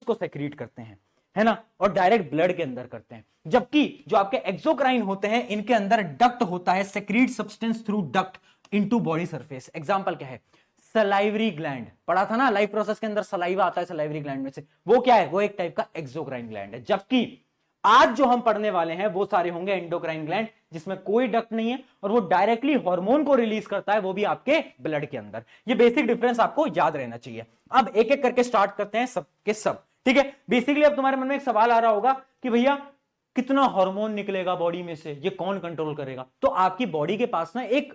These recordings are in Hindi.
को सेक्रीट करते हैं, है ना, और डायरेक्ट ब्लड के अंदर करते हैं। जबकि जो आपके एक्सोक्राइन होते हैं इनके अंदर डक्ट होता है, secrete substance through duct into body surface. Example क्या है, सलाइवरी ग्लैंड, पढ़ा था ना लाइफ प्रोसेस के अंदर सलाइवा आता है सलाइवरी ग्लैंड में से, वो क्या है, वो एक टाइप का एक्सोक्राइन ग्लैंड है। जबकि आज जो हम पढ़ने वाले हैं वो सारे होंगे एंडोक्राइन ग्लैंड, जिसमें कोई डक्ट नहीं है और वो डायरेक्टली हार्मोन को रिलीज करता है, वो भी आपके ब्लड के अंदर। ये बेसिक डिफरेंस आपको याद रहना चाहिए। अब एक एक करके स्टार्ट करते हैं सब के सब, ठीक है। बेसिकली अब तुम्हारे मन में एक सवाल आ रहा होगा कि भैया कितना हार्मोन निकलेगा बॉडी में से, ये कौन कंट्रोल करेगा? तो आपकी बॉडी के पास ना एक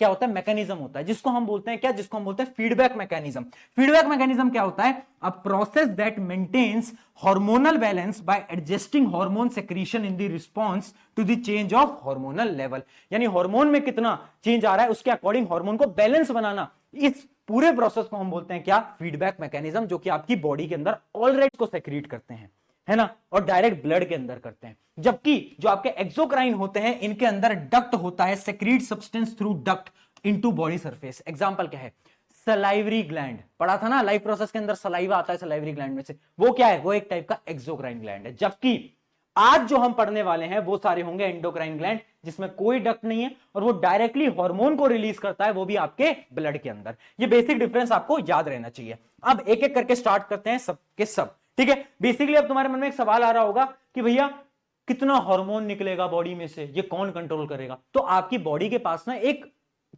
क्या होता है, मैकेनिज्म होता है, जिसको हम बोलते हैं क्या, जिसको हम बोलते हैं फीडबैक मैकेनिज्म। फीडबैक मैकेनिज्म क्या होता है? A process that maintains hormonal balance by adjusting hormone secretion in the response to the change of hormonal level. यानी हार्मोन में कितना चेंज आ रहा है उसके अकॉर्डिंग हार्मोन को बैलेंस बनाना, इस पूरे प्रोसेस को हम बोलते हैं क्या, फीडबैक मैकेनिज्म, जो कि आपकी बॉडी के अंदर ऑलरेडी को सेक्रीट करते हैं, है ना, और डायरेक्ट ब्लड के अंदर करते हैं। जबकि जो आपके एक्सोक्राइन होते हैं इनके अंदर डक्ट होता है, secrete substance through duct into body surface. Example क्या है, सलाइवरी ग्लैंड, पढ़ा था ना लाइफ प्रोसेस के अंदर सलाइवा आता है सलाइवरी ग्लैंड में से, वो क्या है, वो एक टाइप का एक्सोक्राइन ग्लैंड है। जबकि आज जो हम पढ़ने वाले हैं वो सारे होंगे एंडोक्राइन ग्लैंड, जिसमें कोई डक्ट नहीं है और वो डायरेक्टली हार्मोन को रिलीज करता है, वो भी आपके ब्लड के अंदर। ये बेसिक डिफरेंस आपको याद रहना चाहिए। अब एक एक करके स्टार्ट करते हैं सब के सब, ठीक है। बेसिकली अब तुम्हारे मन में एक सवाल आ रहा होगा कि भैया कितना हार्मोन निकलेगा बॉडी में से, ये कौन कंट्रोल करेगा? तो आपकी बॉडी के पास ना एक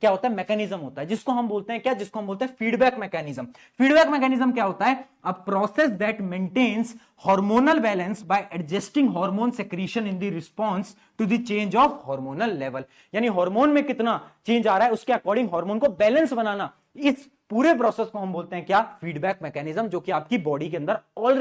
क्या होता है, मैकेनिज्म होता है, जिसको हम बोलते हैं क्या, जिसको हम बोलते हैं फीडबैक मैकेनिज्म। फीडबैक मैकेनिज्म क्या होता है? A process that maintains hormonal balance by adjusting hormone secretion in the response to the change of hormonal level. यानी हार्मोन में कितना चेंज आ रहा है उसके अकॉर्डिंग हार्मोन को बैलेंस बनाना, इस पूरे प्रोसेस को हम बोलते हैं क्या, फीडबैक मैकेनिज्म, जो कि आपकी बॉडी के अंदर ऑलरेडी